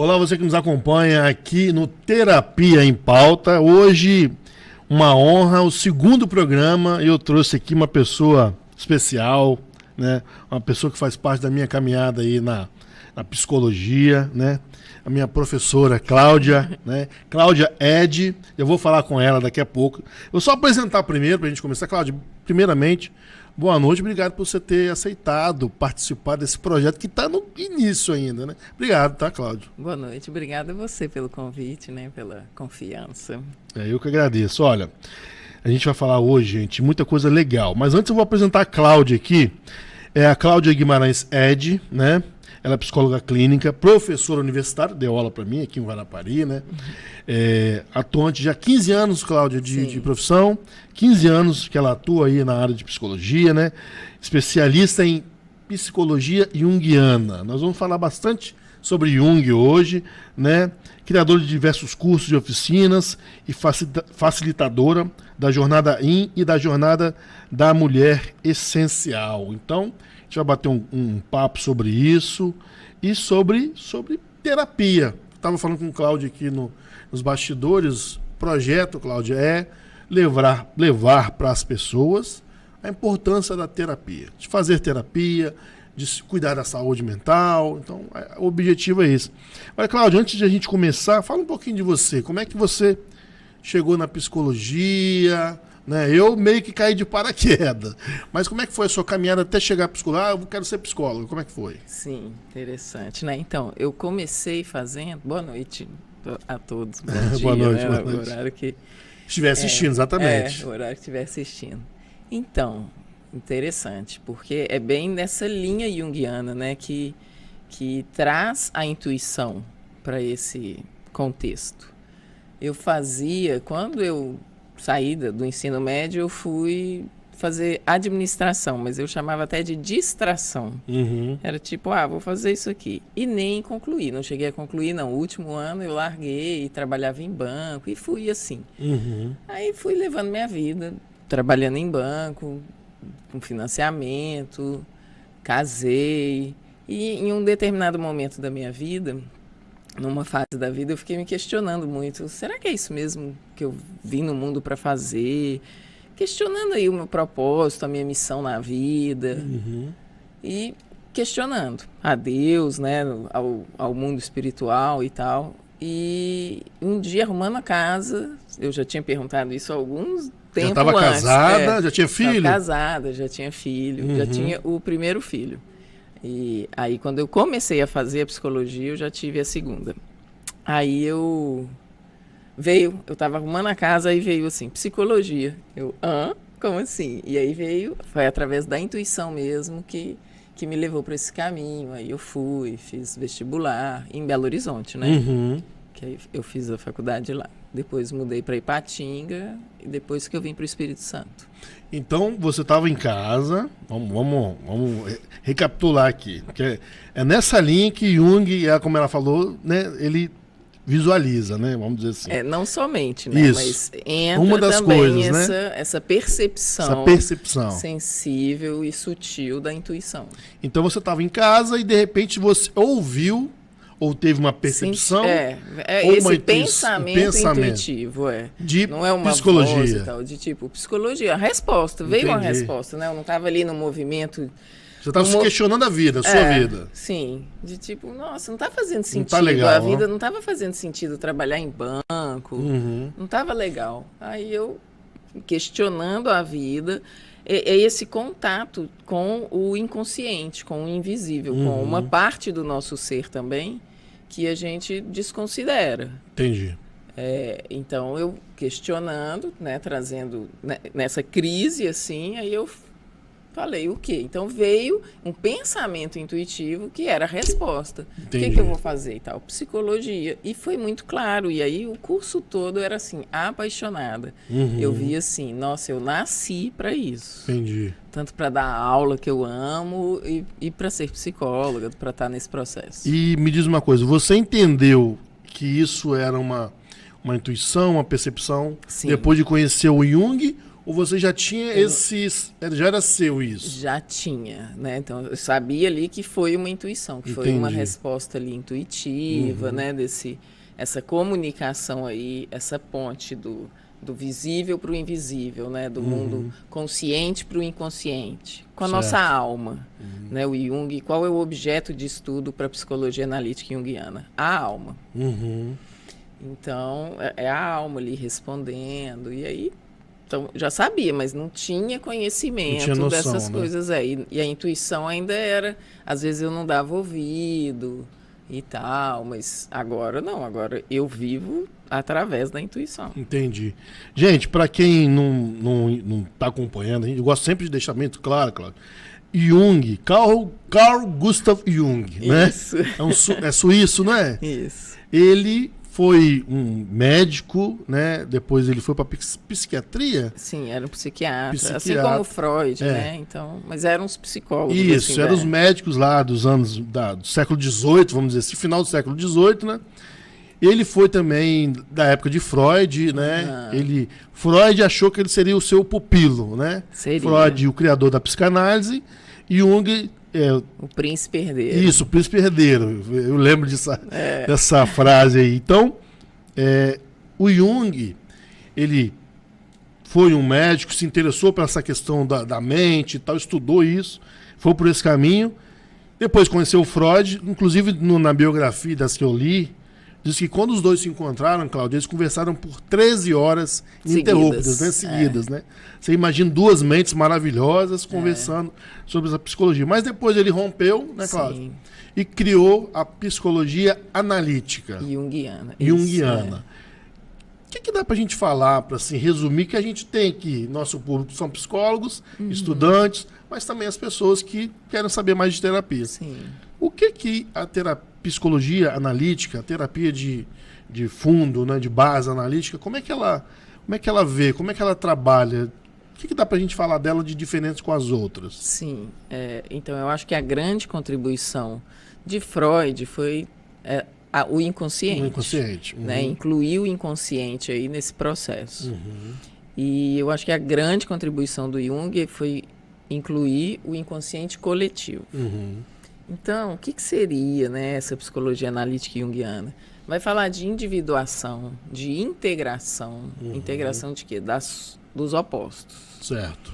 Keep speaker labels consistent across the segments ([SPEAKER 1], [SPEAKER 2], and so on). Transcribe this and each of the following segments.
[SPEAKER 1] Olá, você que nos acompanha aqui no Terapia em Pauta. Hoje, uma honra, o segundo programa. Eu trouxe aqui uma pessoa especial, né? Uma pessoa que faz parte da minha caminhada aí na psicologia, né? A minha professora Cláudia, né? Cláudia Ed. Eu vou falar com ela daqui a pouco. Eu vou só apresentar primeiro para a gente começar. Cláudia, primeiramente, boa noite. Obrigado por você ter aceitado participar desse projeto que está no início ainda, né? Obrigado, tá, Cláudio?
[SPEAKER 2] Boa noite. Obrigada a você pelo convite, né? Pela confiança.
[SPEAKER 1] Eu que agradeço. Olha, a gente vai falar hoje, gente, muita coisa legal. Mas antes eu vou apresentar a Cláudia aqui. É a Cláudia Guimarães Ed, né? Ela é psicóloga clínica, professora universitária, deu aula para mim aqui em Guarapari, né? Atuante já há 15 anos, Cláudia, de profissão, 15 anos que ela atua aí na área de psicologia, né? Especialista em psicologia junguiana. Nós vamos falar bastante sobre Jung hoje, né? Criadora de diversos cursos e oficinas e facilitadora da jornada IN e da jornada da mulher essencial. Então, a gente vai bater um papo sobre isso e sobre terapia. Estava falando com o Cláudio aqui nos bastidores. O projeto, Cláudia, é levar para as pessoas a importância da terapia, de fazer terapia, de se cuidar da saúde mental. Então, o objetivo é esse. Olha, Cláudio, antes de a gente começar, fala um pouquinho de você. Como é que você chegou na psicologia? Né? Eu meio que caí de paraquedas. Mas como é que foi a sua caminhada até chegar a psicólogo? Eu quero ser psicólogo. Como é que foi?
[SPEAKER 2] Sim, interessante, né? Então, eu comecei fazendo... Boa noite a todos. Bom dia,
[SPEAKER 1] boa noite,
[SPEAKER 2] né?
[SPEAKER 1] boa noite.
[SPEAKER 2] O horário que...
[SPEAKER 1] Estiver assistindo, exatamente.
[SPEAKER 2] O horário que estiver assistindo. Então, interessante, porque é bem nessa linha junguiana, né? Que traz a intuição para esse contexto. Eu fazia... Quando eu saída do ensino médio, eu fui fazer administração, mas eu chamava até de distração.
[SPEAKER 1] Uhum.
[SPEAKER 2] Era tipo, vou fazer isso aqui. E nem concluí, não cheguei a concluir, não. O último ano eu larguei, trabalhava em banco e fui assim.
[SPEAKER 1] Uhum.
[SPEAKER 2] Aí fui levando minha vida, trabalhando em banco, com financiamento, casei. E em um determinado momento da minha vida... Numa fase da vida, eu fiquei me questionando muito. Será que é isso mesmo que eu vim no mundo para fazer? Questionando aí o meu propósito, a minha missão na vida.
[SPEAKER 1] Uhum.
[SPEAKER 2] E questionando a Deus, né, ao mundo espiritual e tal. E um dia, arrumando a casa, eu já tinha perguntado isso há alguns tempos antes. Já
[SPEAKER 1] estava casada? Já tinha filho?
[SPEAKER 2] Estava casada, já tinha filho. Já tinha o primeiro filho. E aí, quando eu comecei a fazer a psicologia, eu já tive a segunda. Aí eu estava arrumando a casa, aí veio assim, psicologia. Como assim? E aí foi através da intuição mesmo que me levou para esse caminho. Aí eu fiz vestibular em Belo Horizonte, né?
[SPEAKER 1] Uhum.
[SPEAKER 2] Que aí eu fiz a faculdade lá. Depois mudei para Ipatinga e depois que eu vim para o Espírito Santo.
[SPEAKER 1] Então, você estava em casa, vamos recapitular aqui, porque é nessa linha que Jung, como ela falou, né, ele visualiza, né, vamos dizer assim.
[SPEAKER 2] Não somente, né,
[SPEAKER 1] isso.
[SPEAKER 2] Mas entra
[SPEAKER 1] uma das
[SPEAKER 2] também
[SPEAKER 1] coisas,
[SPEAKER 2] essa percepção sensível e sutil da intuição.
[SPEAKER 1] Então, você estava em casa e, de repente, você ouviu ou teve uma percepção?
[SPEAKER 2] Ou esse pensamento intuitivo,
[SPEAKER 1] de
[SPEAKER 2] não é uma
[SPEAKER 1] psicologia.
[SPEAKER 2] Voz e tal, de tipo, psicologia, a resposta, veio uma resposta, né? Eu não estava ali no movimento...
[SPEAKER 1] Você estava se questionando a vida, a sua vida.
[SPEAKER 2] Sim, de tipo, nossa, não está fazendo sentido,
[SPEAKER 1] não tá legal,
[SPEAKER 2] a vida não estava fazendo sentido trabalhar em banco, não estava legal. Aí eu, questionando a vida... É esse contato com o inconsciente, com o invisível, com uma parte do nosso ser também que a gente desconsidera.
[SPEAKER 1] Entendi.
[SPEAKER 2] Então, eu questionando, né, trazendo nessa crise, assim, aí eu falei o quê? Então, veio um pensamento intuitivo que era a resposta.
[SPEAKER 1] Entendi.
[SPEAKER 2] O que eu vou fazer e tal? Psicologia. E foi muito claro. E aí, o curso todo era assim, apaixonada. Eu vi assim, nossa, eu nasci para isso.
[SPEAKER 1] Entendi.
[SPEAKER 2] Tanto para dar aula, que eu amo, e para ser psicóloga, para estar nesse processo.
[SPEAKER 1] E me diz uma coisa, você entendeu que isso era uma intuição, uma percepção,
[SPEAKER 2] Sim.
[SPEAKER 1] depois de conhecer o Jung, Ou você já tinha esses... Já era seu isso?
[SPEAKER 2] Já tinha, né? Então, eu sabia ali que foi uma intuição, que foi uma resposta ali intuitiva, né? Essa comunicação aí, essa ponte do visível para o invisível, né? Do mundo consciente para o inconsciente, com a nossa alma, né? O Jung, qual é o objeto de estudo para a psicologia analítica junguiana? A alma. Então, é a alma ali respondendo, e aí... Então, já sabia, mas não tinha conhecimento
[SPEAKER 1] não tinha noção,
[SPEAKER 2] dessas
[SPEAKER 1] né?
[SPEAKER 2] coisas aí. E a intuição ainda era... Às vezes eu não dava ouvido e tal, mas agora não. Agora eu vivo através da intuição.
[SPEAKER 1] Entendi. Gente, para quem não tá acompanhando, a gente gosta sempre de deixar muito claro. Jung, Carl Gustav Jung, né?
[SPEAKER 2] Isso.
[SPEAKER 1] É suíço, não é?
[SPEAKER 2] Isso.
[SPEAKER 1] Ele foi um médico, né? Depois ele foi para psiquiatria.
[SPEAKER 2] Sim, era um psiquiatra, assim como Freud, né? Então, mas eram os psicólogos.
[SPEAKER 1] Isso,
[SPEAKER 2] assim,
[SPEAKER 1] eram os médicos lá dos anos do século XVIII, vamos dizer assim, final do século XVIII, né? Ele foi também da época de Freud, né? Freud achou que ele seria o seu pupilo, né?
[SPEAKER 2] Seria.
[SPEAKER 1] Freud, o criador da psicanálise, e Jung...
[SPEAKER 2] o príncipe herdeiro.
[SPEAKER 1] Isso, o príncipe herdeiro. Eu lembro dessa frase aí. Então, o Jung, ele foi um médico, se interessou por essa questão da mente e tal, estudou isso, foi por esse caminho. Depois conheceu o Freud, inclusive na biografia das que eu li, diz que quando os dois se encontraram, Cláudia, eles conversaram por 13 horas ininterruptas, né? Seguidas, né? Você imagina duas mentes maravilhosas conversando sobre essa psicologia. Mas depois ele rompeu, né, Cláudia?
[SPEAKER 2] Sim.
[SPEAKER 1] E criou a psicologia analítica.
[SPEAKER 2] Junguiana.
[SPEAKER 1] Junguiana. O que dá pra gente falar, para assim, resumir, que a gente tem aqui? Nosso público são psicólogos, estudantes, mas também as pessoas que querem saber mais de terapia.
[SPEAKER 2] Sim.
[SPEAKER 1] O que a psicologia analítica, a terapia de fundo, né, de base analítica, como é que ela vê, como é que ela trabalha? O que dá pra gente falar dela de diferente com as outras?
[SPEAKER 2] Sim, então eu acho que a grande contribuição de Freud foi o inconsciente.
[SPEAKER 1] O inconsciente.
[SPEAKER 2] Né? Incluir o inconsciente aí nesse processo. E eu acho que a grande contribuição do Jung foi incluir o inconsciente coletivo. Então, o que seria, né, essa psicologia analítica junguiana? Vai falar de individuação, de integração. Integração de quê? Dos opostos.
[SPEAKER 1] Certo.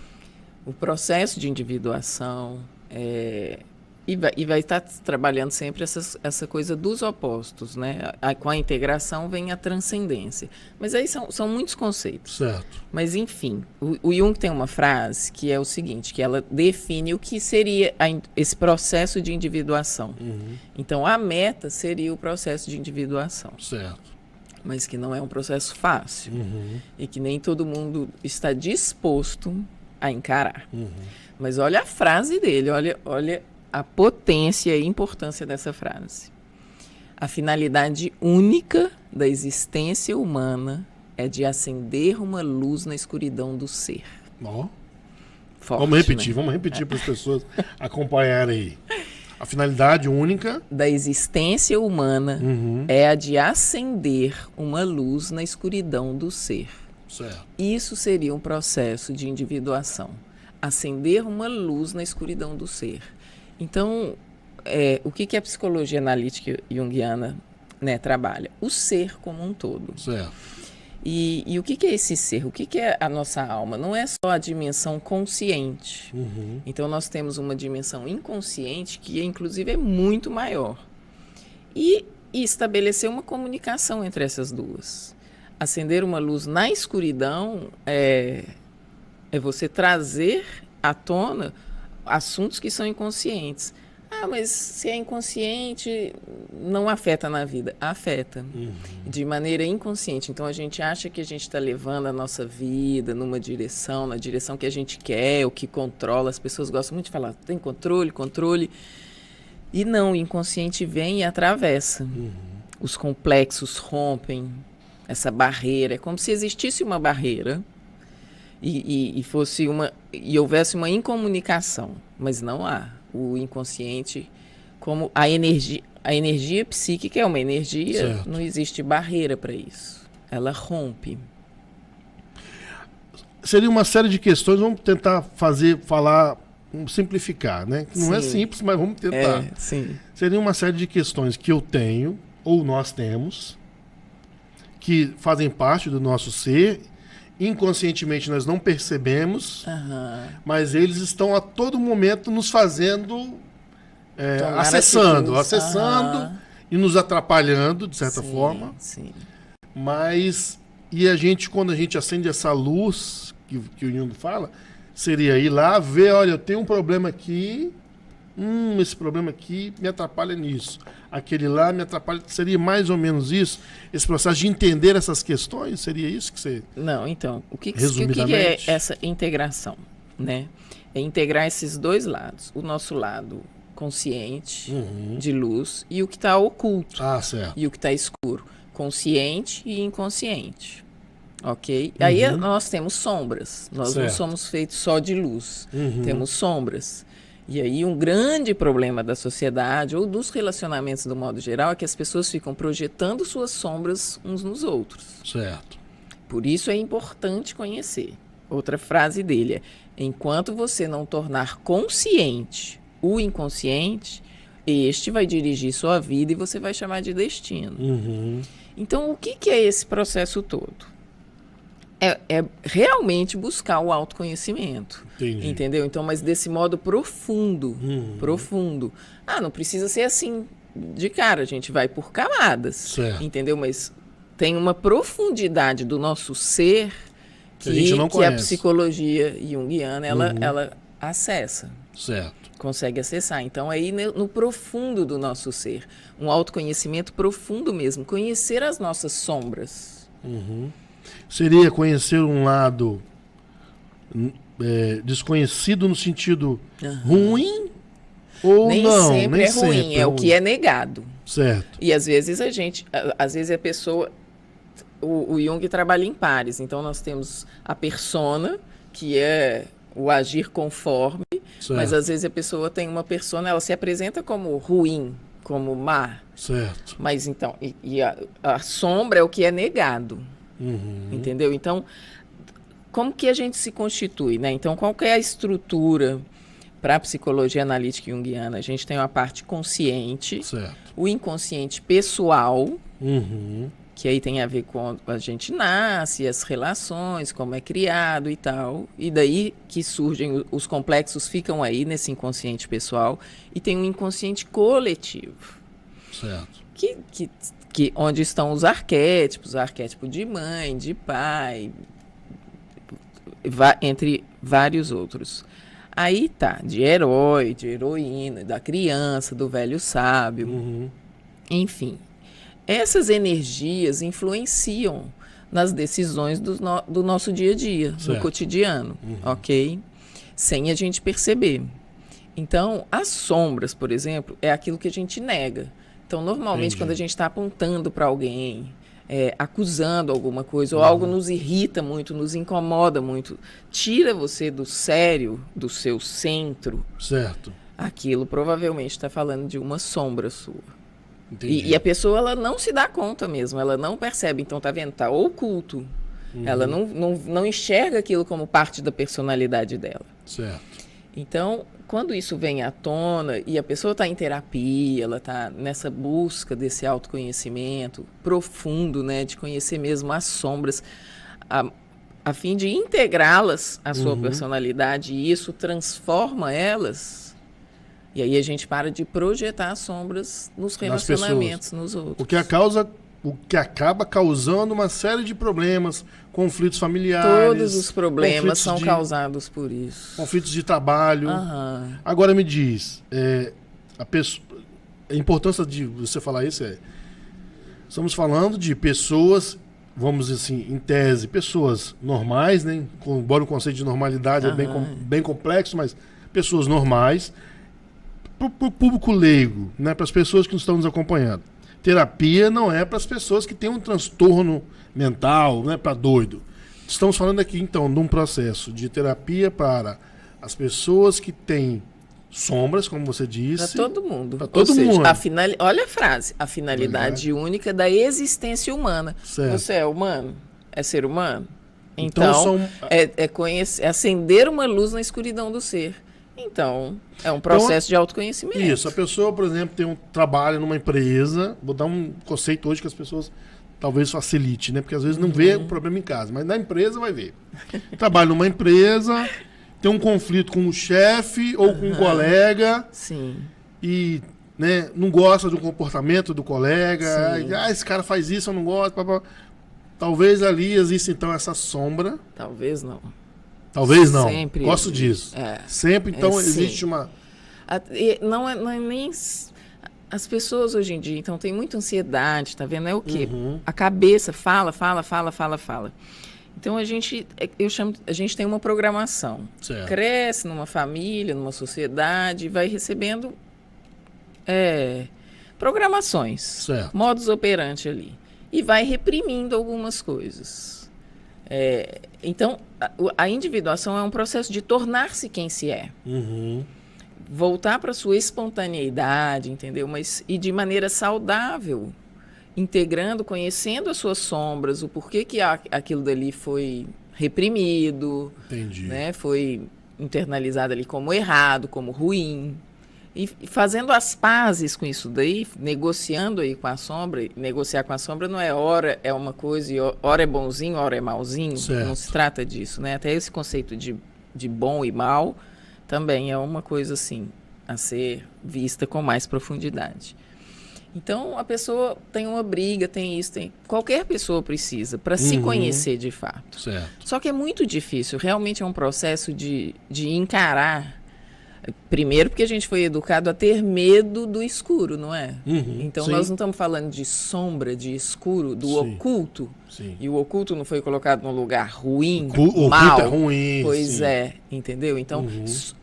[SPEAKER 2] O processo de individuação e vai estar trabalhando sempre essa coisa dos opostos, né? Com a integração vem a transcendência. Mas aí são muitos conceitos.
[SPEAKER 1] Certo.
[SPEAKER 2] Mas, enfim, o Jung tem uma frase que é o seguinte, que ela define o que seria esse processo de individuação. Então, a meta seria o processo de individuação.
[SPEAKER 1] Certo.
[SPEAKER 2] Mas que não é um processo fácil. E que nem todo mundo está disposto a encarar. Mas olha a frase dele, olha a potência e a importância dessa frase. A finalidade única da existência humana é de acender uma luz na escuridão do ser.
[SPEAKER 1] Forte, vamos repetir para as pessoas acompanharem aí. A finalidade única
[SPEAKER 2] da existência humana é a de acender uma luz na escuridão do ser.
[SPEAKER 1] Certo.
[SPEAKER 2] Isso seria um processo de individuação. Acender uma luz na escuridão do ser. Então, o que a psicologia analítica junguiana, né, trabalha? O ser como um todo.
[SPEAKER 1] Certo.
[SPEAKER 2] E o que é esse ser? O que é a nossa alma? Não é só a dimensão consciente. Então, nós temos uma dimensão inconsciente que, inclusive, é muito maior. E estabelecer uma comunicação entre essas duas. Acender uma luz na escuridão é você trazer à tona assuntos que são inconscientes. Mas se é inconsciente, não afeta na vida. Afeta. De maneira inconsciente. Então, a gente acha que a gente está levando a nossa vida numa direção, na direção que a gente quer, o que controla. As pessoas gostam muito de falar, tem controle. E não, o inconsciente vem e atravessa. Os complexos rompem essa barreira. É como se existisse uma barreira e houvesse uma incomunicação, mas não há. O inconsciente, como a energia psíquica é uma energia, certo. Não existe barreira para isso. Ela rompe.
[SPEAKER 1] seria uma série de questões, vamos tentar falar, simplificar, né? Não é simples, mas vamos tentar.
[SPEAKER 2] Sim.
[SPEAKER 1] Seria uma série de questões que eu tenho, ou nós temos, que fazem parte do nosso ser, inconscientemente nós não percebemos, mas eles estão a todo momento nos fazendo, acessando e nos atrapalhando, de certa forma.
[SPEAKER 2] Sim.
[SPEAKER 1] Mas, e a gente, quando a gente acende essa luz, que o Jung fala, seria ir lá, ver, olha, eu tenho um problema aqui, esse problema aqui me atrapalha nisso. Aquele lá me atrapalha. Seria mais ou menos isso? Esse processo de entender essas questões? Seria isso que você...
[SPEAKER 2] Não, então, o que é essa integração? Né? É integrar esses dois lados. O nosso lado consciente, de luz, e o que está oculto.
[SPEAKER 1] Certo.
[SPEAKER 2] E o que está escuro. Consciente e inconsciente. Ok? Aí nós temos sombras. Nós não somos feitos só de luz. Temos sombras. E aí um grande problema da sociedade ou dos relacionamentos do modo geral é que as pessoas ficam projetando suas sombras uns nos outros.
[SPEAKER 1] Certo.
[SPEAKER 2] Por isso é importante conhecer. Outra frase dele é: enquanto você não tornar consciente o inconsciente, este vai dirigir sua vida e você vai chamar de destino. Então o que é esse processo todo? É realmente buscar o autoconhecimento.
[SPEAKER 1] Entendi.
[SPEAKER 2] Entendeu? Então, mas desse modo profundo. Profundo. Não precisa ser assim de cara, a gente vai por camadas.
[SPEAKER 1] Certo.
[SPEAKER 2] Entendeu? Mas tem uma profundidade do nosso ser
[SPEAKER 1] que a gente não conhece.
[SPEAKER 2] A psicologia junguiana, ela acessa.
[SPEAKER 1] Certo.
[SPEAKER 2] Consegue acessar. Então, aí no profundo do nosso ser. Um autoconhecimento profundo mesmo. Conhecer as nossas sombras.
[SPEAKER 1] Seria conhecer um lado desconhecido no sentido ruim ou
[SPEAKER 2] nem
[SPEAKER 1] não?
[SPEAKER 2] Sempre
[SPEAKER 1] nem
[SPEAKER 2] é ruim,
[SPEAKER 1] sempre
[SPEAKER 2] é o que é negado.
[SPEAKER 1] Certo.
[SPEAKER 2] E às vezes a pessoa, o Jung trabalha em pares, então nós temos a persona, que é o agir conforme, mas às vezes a pessoa tem uma persona, ela se apresenta como ruim, como má.
[SPEAKER 1] Certo.
[SPEAKER 2] Mas então, a sombra é o que é negado. Entendeu? Então, como que a gente se constitui, né? Então, qual que é a estrutura para a psicologia analítica junguiana? A gente tem uma parte consciente, o inconsciente pessoal, que aí tem a ver com a gente nasce, as relações, como é criado e tal, e daí que surgem os complexos, ficam aí nesse inconsciente pessoal, e tem um inconsciente coletivo.
[SPEAKER 1] Certo.
[SPEAKER 2] Onde estão os arquétipos, o arquétipo de mãe, de pai, entre vários outros. Aí tá, de herói, de heroína, da criança, do velho sábio. Enfim, essas energias influenciam nas decisões do nosso dia a dia, no cotidiano, ok? Sem a gente perceber. Então, as sombras, por exemplo, é aquilo que a gente nega. Então, normalmente, quando a gente está apontando para alguém, acusando alguma coisa, ou algo nos irrita muito, nos incomoda muito, tira você do sério, do seu centro.
[SPEAKER 1] Certo.
[SPEAKER 2] Aquilo provavelmente está falando de uma sombra sua. E a pessoa, ela não se dá conta mesmo, ela não percebe. Então, tá vendo? Tá oculto. Ela não enxerga aquilo como parte da personalidade dela.
[SPEAKER 1] Certo.
[SPEAKER 2] Então, quando isso vem à tona e a pessoa está em terapia, ela está nessa busca desse autoconhecimento profundo, né, de conhecer mesmo as sombras, a fim de integrá-las à sua personalidade, e isso transforma elas, e aí a gente para de projetar as sombras nos relacionamentos, nos outros.
[SPEAKER 1] O que acaba causando uma série de problemas, conflitos familiares.
[SPEAKER 2] Todos os problemas são causados por isso.
[SPEAKER 1] Conflitos de trabalho. Agora me diz, a importância de você falar isso estamos falando de pessoas, vamos dizer assim, em tese, pessoas normais, né? Embora o conceito de normalidade é bem complexo, mas pessoas normais, para o público leigo, né? Para as pessoas que estão nos acompanhando. Terapia não é para as pessoas que têm um transtorno mental, não é para doido. Estamos falando aqui, então, de um processo de terapia para as pessoas que têm sombras, como você disse.
[SPEAKER 2] Para todo mundo.
[SPEAKER 1] Para todo mundo.
[SPEAKER 2] Olha a frase. A finalidade única da existência humana.
[SPEAKER 1] Certo.
[SPEAKER 2] Você é humano? É ser humano? Então é acender uma luz na escuridão do ser. Então, é um processo de autoconhecimento.
[SPEAKER 1] Isso, a pessoa, por exemplo, tem um trabalho numa empresa, vou dar um conceito hoje que as pessoas talvez facilite, né? Porque às vezes não vê o problema em casa, mas na empresa vai ver. Trabalha numa empresa, tem um conflito com o chefe ou com um colega.
[SPEAKER 2] Sim.
[SPEAKER 1] E, né, não gosta do comportamento do colega. Esse cara faz isso, eu não gosto. Talvez ali exista então essa sombra.
[SPEAKER 2] Talvez não.
[SPEAKER 1] Talvez não.
[SPEAKER 2] Sempre
[SPEAKER 1] gosto disso. Sempre, então, existe uma...
[SPEAKER 2] Não é nem... As pessoas hoje em dia, então, tem muita ansiedade, tá vendo? É o quê? A cabeça fala. Então, a gente tem uma programação.
[SPEAKER 1] Certo.
[SPEAKER 2] Cresce numa família, numa sociedade, vai recebendo programações,
[SPEAKER 1] certo.
[SPEAKER 2] modus operandi ali. E vai reprimindo algumas coisas. Então, a individuação é um processo de tornar-se quem se é. Voltar para a sua espontaneidade, entendeu? E de maneira saudável, integrando, conhecendo as suas sombras, o porquê que aquilo dali foi reprimido, né? Foi internalizado ali como errado, como ruim. E fazendo as pazes com isso daí, negociando aí com a sombra. Negociar com a sombra não é hora é uma coisa e hora é bonzinho, hora é malzinho.
[SPEAKER 1] Certo.
[SPEAKER 2] Não se trata disso, né? Até esse conceito de bom e mal também é uma coisa assim, a ser vista com mais profundidade. Então, a pessoa tem uma briga, tem isso, qualquer pessoa precisa para se conhecer de fato.
[SPEAKER 1] Certo.
[SPEAKER 2] Só que é muito difícil, realmente é um processo de encarar. Primeiro porque a gente foi educado a ter medo do escuro, não é? Então,
[SPEAKER 1] sim.
[SPEAKER 2] nós não estamos falando de sombra, de escuro, do
[SPEAKER 1] sim.
[SPEAKER 2] oculto.
[SPEAKER 1] Sim.
[SPEAKER 2] E o oculto não foi colocado num lugar ruim,
[SPEAKER 1] o
[SPEAKER 2] mal.
[SPEAKER 1] oculto é ruim.
[SPEAKER 2] Pois
[SPEAKER 1] sim.
[SPEAKER 2] Entendeu? Então,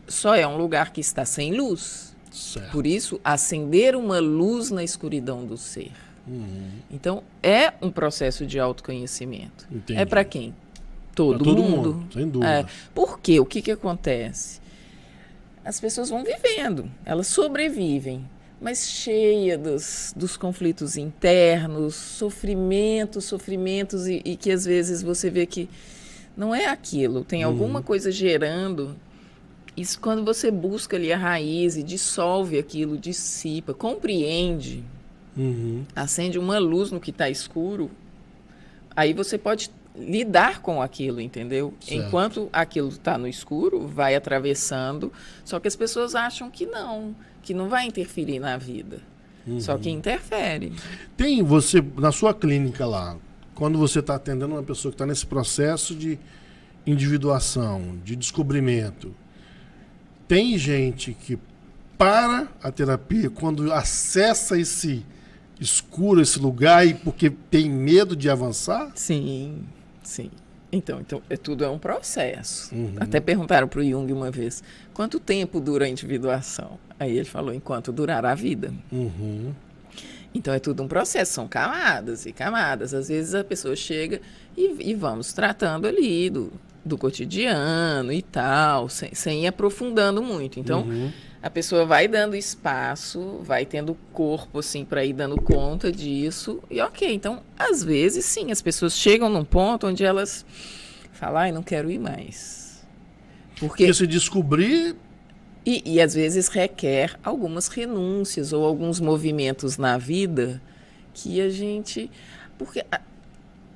[SPEAKER 2] só é um lugar que está sem luz.
[SPEAKER 1] Certo.
[SPEAKER 2] Por isso, acender uma luz na escuridão do ser. Então, é um processo de autoconhecimento.
[SPEAKER 1] Entendi.
[SPEAKER 2] É para quem? Todo mundo.
[SPEAKER 1] Sem dúvida.
[SPEAKER 2] Por quê? O que acontece? As pessoas vão vivendo, elas sobrevivem, mas cheia dos conflitos internos, sofrimentos, e que às vezes você vê que não é aquilo, tem alguma coisa gerando. Isso quando você busca ali a raiz e dissolve aquilo, dissipa, compreende, acende uma luz no que está escuro, aí você pode lidar com aquilo, entendeu?
[SPEAKER 1] Certo.
[SPEAKER 2] Enquanto aquilo está no escuro, vai atravessando, só que as pessoas acham que não vai interferir na vida. Só que interfere.
[SPEAKER 1] Tem você, na sua clínica lá, quando você está atendendo uma pessoa que está nesse processo de individuação, de descobrimento, tem gente que para a terapia quando acessa esse escuro, esse lugar, e porque tem medo de avançar?
[SPEAKER 2] Sim. Então tudo é um processo. Até perguntaram para o Jung uma vez, quanto tempo dura a individuação? Aí ele falou, enquanto durar a vida. Então é tudo um processo, são camadas e camadas. Às vezes a pessoa chega e vamos tratando ali do cotidiano e tal, sem ir aprofundando muito. Então, a pessoa vai dando espaço, vai tendo corpo, assim, para ir dando conta disso. E ok, então, às vezes, sim, as pessoas chegam num ponto onde elas falam, ai, não quero ir mais. Porque
[SPEAKER 1] se descobrir...
[SPEAKER 2] E às vezes requer algumas renúncias ou alguns movimentos na vida que a gente... Porque,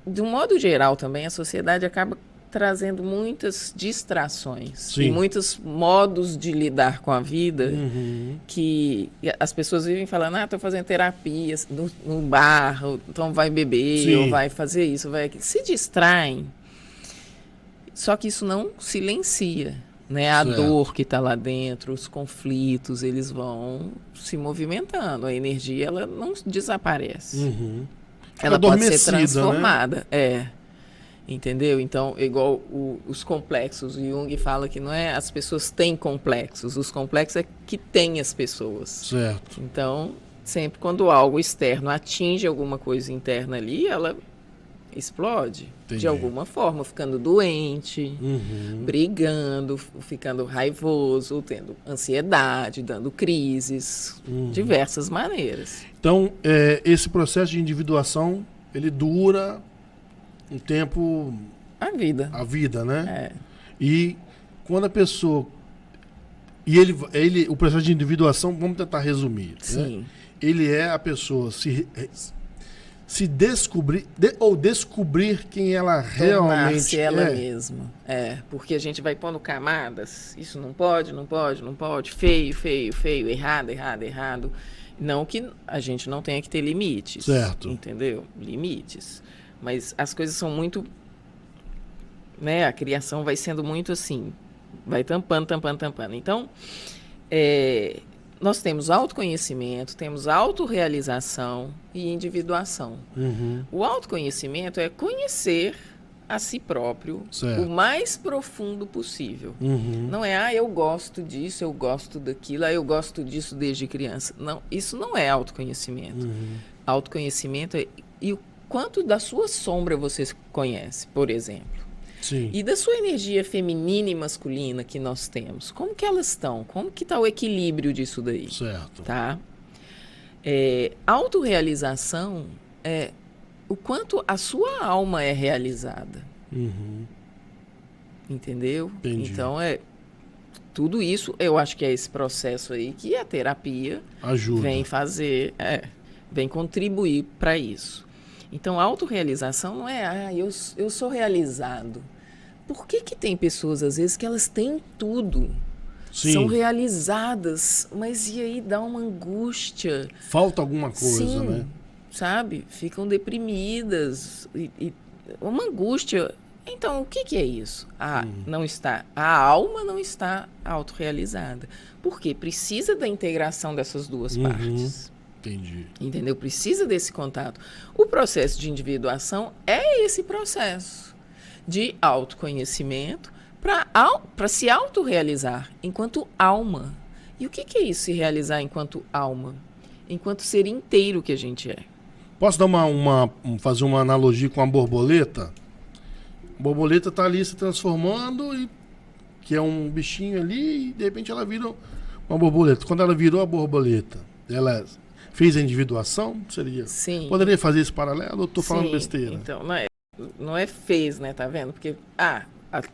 [SPEAKER 2] de um modo geral também, a sociedade acaba trazendo muitas distrações.
[SPEAKER 1] Sim.
[SPEAKER 2] E muitos modos de lidar com a vida que as pessoas vivem falando, estou fazendo terapia no bar, ou então vai beber,
[SPEAKER 1] Sim.
[SPEAKER 2] ou vai fazer isso, vai aquilo. Se distraem. Só que isso não silencia, né? A dor que está lá dentro, os conflitos, eles vão se movimentando. A energia, ela não desaparece. Ela pode ser transformada. Né? Entendeu? Então, igual os complexos, o Jung fala que não é as pessoas têm complexos, os complexos é que têm as pessoas.
[SPEAKER 1] Certo.
[SPEAKER 2] Então, sempre quando algo externo atinge alguma coisa interna ali, ela explode.
[SPEAKER 1] Entendi.
[SPEAKER 2] De alguma forma, ficando doente, brigando, ficando raivoso, tendo ansiedade, dando crises, diversas maneiras.
[SPEAKER 1] Então, esse processo de individuação, ele dura um tempo
[SPEAKER 2] A vida.
[SPEAKER 1] A vida, né?
[SPEAKER 2] É.
[SPEAKER 1] E quando a pessoa... E o processo de individuação, vamos tentar resumir.
[SPEAKER 2] Sim.
[SPEAKER 1] Né? Ele é a pessoa se descobrir, ou descobrir quem ela realmente
[SPEAKER 2] Tornar-se ela mesma. Porque a gente vai pondo camadas. Isso não pode, não pode, não pode. Feio, feio, feio. Errado, errado, errado. Não que a gente não tenha que ter limites.
[SPEAKER 1] Certo.
[SPEAKER 2] Entendeu? Limites. Mas as coisas são muito... Né? A criação vai sendo muito assim. Vai tampando, tampando, tampando. Então, nós temos autoconhecimento, temos autorrealização e individuação.
[SPEAKER 1] Uhum.
[SPEAKER 2] O autoconhecimento é conhecer a si próprio
[SPEAKER 1] Certo.
[SPEAKER 2] o mais profundo possível.
[SPEAKER 1] Uhum.
[SPEAKER 2] Não é, eu gosto disso, eu gosto daquilo, eu gosto disso desde criança. Não, isso não é autoconhecimento.
[SPEAKER 1] Uhum.
[SPEAKER 2] Autoconhecimento é e o quanto da sua sombra você conhece, por exemplo.
[SPEAKER 1] Sim.
[SPEAKER 2] E da sua energia feminina e masculina que nós temos, como que elas estão? Como que está o equilíbrio disso daí?
[SPEAKER 1] Certo.
[SPEAKER 2] Tá? Autorrealização é o quanto a sua alma é realizada.
[SPEAKER 1] Uhum.
[SPEAKER 2] Entendeu?
[SPEAKER 1] Entendi.
[SPEAKER 2] Então, tudo isso, eu acho que é esse processo aí que a terapia
[SPEAKER 1] Ajuda.
[SPEAKER 2] vem fazer, vem contribuir para isso. Então, a autorrealização não é, eu sou realizado. Por que tem pessoas, às vezes, que elas têm tudo?
[SPEAKER 1] Sim.
[SPEAKER 2] São realizadas, mas e aí dá uma angústia.
[SPEAKER 1] Falta alguma coisa,
[SPEAKER 2] Sim,
[SPEAKER 1] né?
[SPEAKER 2] sabe? Ficam deprimidas. E uma angústia. Então, o que é isso? Não está, a alma não está autorrealizada. Por quê? Precisa da integração dessas duas partes.
[SPEAKER 1] Entendi.
[SPEAKER 2] Entendeu? Precisa desse contato. O processo de individuação é esse processo de autoconhecimento para se autorrealizar enquanto alma. E o que é isso, se realizar enquanto alma? Enquanto ser inteiro que a gente é.
[SPEAKER 1] Posso dar fazer uma analogia com a borboleta? A borboleta está ali se transformando, que é um bichinho ali, e de repente ela vira uma borboleta. Quando ela virou a borboleta, ela fez a individuação? Seria?
[SPEAKER 2] Sim.
[SPEAKER 1] Poderia fazer esse paralelo ou estou falando besteira?
[SPEAKER 2] Então, não é fez, né? Tá vendo? Porque,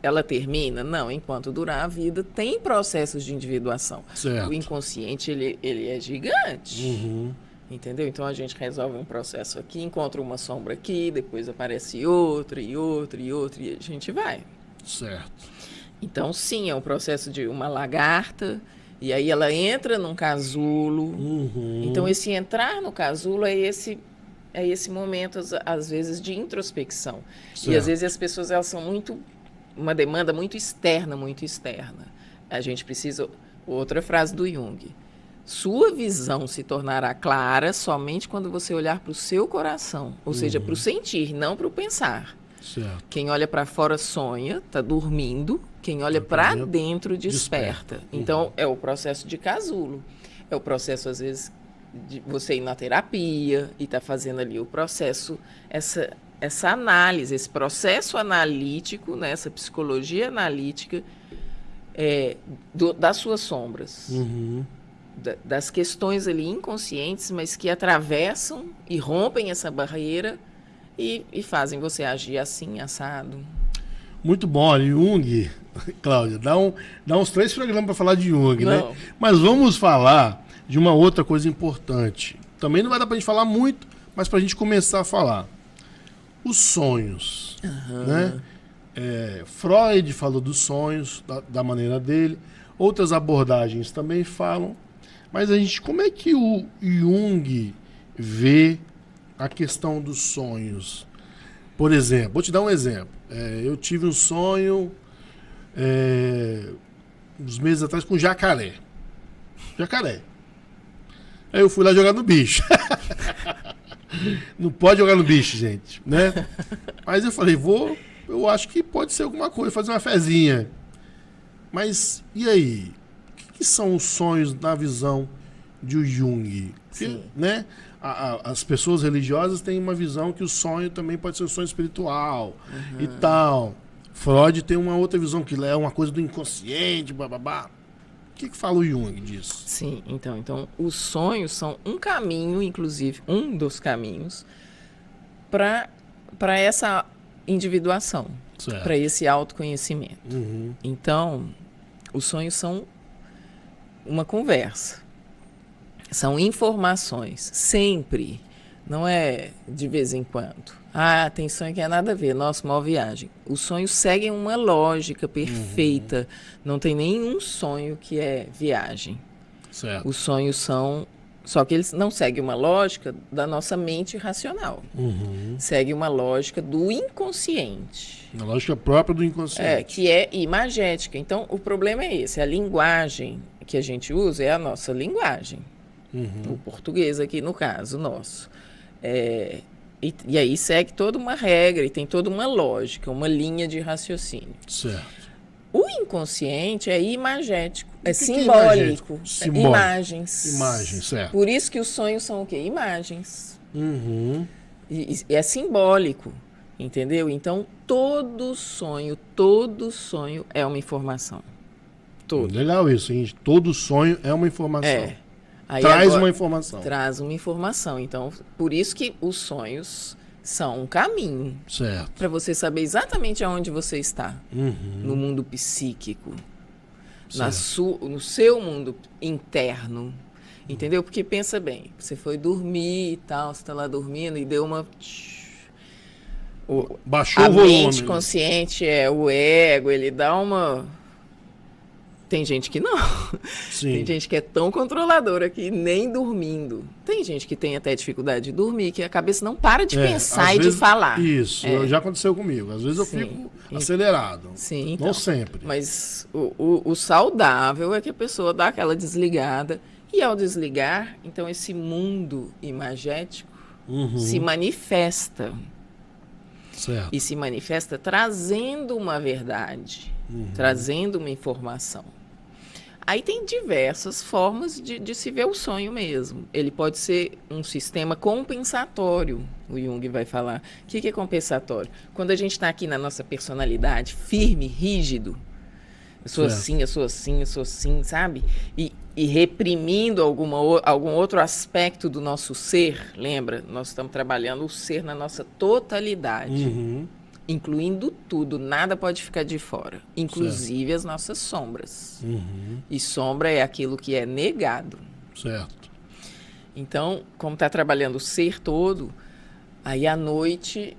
[SPEAKER 2] ela termina? Não, enquanto durar a vida, tem processos de individuação.
[SPEAKER 1] Certo.
[SPEAKER 2] O inconsciente, ele é gigante.
[SPEAKER 1] Uhum.
[SPEAKER 2] Entendeu? Então, a gente resolve um processo aqui, encontra uma sombra aqui, depois aparece outra, e outra, e outra, e a gente vai.
[SPEAKER 1] Certo.
[SPEAKER 2] Então, sim, é um processo de uma lagarta, e aí ela entra num casulo.
[SPEAKER 1] Uhum.
[SPEAKER 2] Então, esse entrar no casulo é esse momento, às vezes, de introspecção.
[SPEAKER 1] Certo.
[SPEAKER 2] E, às vezes, as pessoas elas são uma demanda muito externa, muito externa. A gente precisa... Outra frase do Jung. Sua visão se tornará clara somente quando você olhar para o seu coração. Ou seja, para o sentir, não para o pensar.
[SPEAKER 1] Certo.
[SPEAKER 2] Quem olha para fora sonha, está dormindo. Quem olha para dentro desperta. Então, é o processo de casulo. É o processo, às vezes, de você ir na terapia e tá fazendo ali o processo, essa análise, esse processo analítico, né, essa psicologia analítica das suas sombras.
[SPEAKER 1] Uhum.
[SPEAKER 2] Das questões ali inconscientes, mas que atravessam e rompem essa barreira e fazem você agir assim, assado.
[SPEAKER 1] Muito bom, olha, Jung, Cláudia, dá uns 3 programas para falar de Jung, né? Mas vamos falar de uma outra coisa importante. Também não vai dar para a gente falar muito, mas para a gente começar a falar. Os sonhos, né? Freud falou dos sonhos, da maneira dele. Outras abordagens também falam. Mas como é que o Jung vê a questão dos sonhos? Por exemplo, vou te dar um exemplo. Eu tive um sonho uns meses atrás com jacaré. Jacaré. Aí eu fui lá jogar no bicho. Não pode jogar no bicho, gente, né? Mas eu falei, eu acho que pode ser alguma coisa, fazer uma fezinha. Mas, e aí? O que são os sonhos na visão de Jung? Porque, né? As pessoas religiosas têm uma visão que o sonho também pode ser um sonho espiritual e tal. Freud tem uma outra visão, que é uma coisa do inconsciente, bababá. O que fala o Jung disso?
[SPEAKER 2] Sim, então os sonhos são um caminho, inclusive, um dos caminhos para essa individuação. para esse autoconhecimento.
[SPEAKER 1] Uhum.
[SPEAKER 2] Então, os sonhos são uma conversa, são informações, sempre, não é de vez em quando. Ah, tem sonho que é nada a ver, nossa, maior viagem. Os sonhos seguem uma lógica perfeita, não tem nenhum sonho que é viagem.
[SPEAKER 1] Certo.
[SPEAKER 2] Os sonhos são... Só que eles não seguem uma lógica da nossa mente racional.
[SPEAKER 1] Uhum.
[SPEAKER 2] Segue uma lógica do inconsciente.
[SPEAKER 1] A lógica própria do inconsciente.
[SPEAKER 2] Que é imagética. Então, o problema é esse. A linguagem que a gente usa é a nossa linguagem. O português aqui, no caso, nosso. E aí segue toda uma regra e tem toda uma lógica, uma linha de raciocínio.
[SPEAKER 1] Certo.
[SPEAKER 2] O inconsciente é imagético, é
[SPEAKER 1] simbólico.
[SPEAKER 2] Imagens.
[SPEAKER 1] Imagens, certo.
[SPEAKER 2] Por isso que os sonhos são o quê? Imagens.
[SPEAKER 1] Uhum.
[SPEAKER 2] E é simbólico, entendeu? Então, todo sonho é uma informação. Todo.
[SPEAKER 1] Legal isso, hein? Todo sonho é uma informação.
[SPEAKER 2] Aí
[SPEAKER 1] traz
[SPEAKER 2] agora,
[SPEAKER 1] uma informação.
[SPEAKER 2] Traz uma informação. Então, por isso que os sonhos são um caminho.
[SPEAKER 1] Certo.
[SPEAKER 2] Para você saber exatamente aonde você está. No mundo psíquico. No seu mundo interno. Entendeu? Porque pensa bem, você foi dormir e tal, você está lá dormindo e deu uma...
[SPEAKER 1] Baixou o volume.
[SPEAKER 2] A mente consciente, o ego, ele dá uma... Tem gente que não.
[SPEAKER 1] Sim.
[SPEAKER 2] Tem gente que é tão controladora que nem dormindo. Tem gente que tem até dificuldade de dormir, que a cabeça não para de pensar e de falar.
[SPEAKER 1] Isso, já aconteceu comigo. Às vezes eu fico acelerado.
[SPEAKER 2] Sim, então,
[SPEAKER 1] não sempre.
[SPEAKER 2] Mas o saudável é que a pessoa dá aquela desligada. E ao desligar, então esse mundo imagético se manifesta.
[SPEAKER 1] Certo.
[SPEAKER 2] E se manifesta trazendo uma verdade, trazendo uma informação. Aí tem diversas formas de se ver o sonho mesmo. Ele pode ser um sistema compensatório, o Jung vai falar. O que é compensatório? Quando a gente está aqui na nossa personalidade, firme, rígido, eu sou assim, eu sou assim, eu sou assim, sabe? E reprimindo algum outro aspecto do nosso ser, lembra? Nós estamos trabalhando o ser na nossa totalidade. Incluindo tudo, nada pode ficar de fora, inclusive as nossas sombras. E sombra é aquilo que é negado.
[SPEAKER 1] Certo.
[SPEAKER 2] Então, como está trabalhando o ser todo, aí à noite,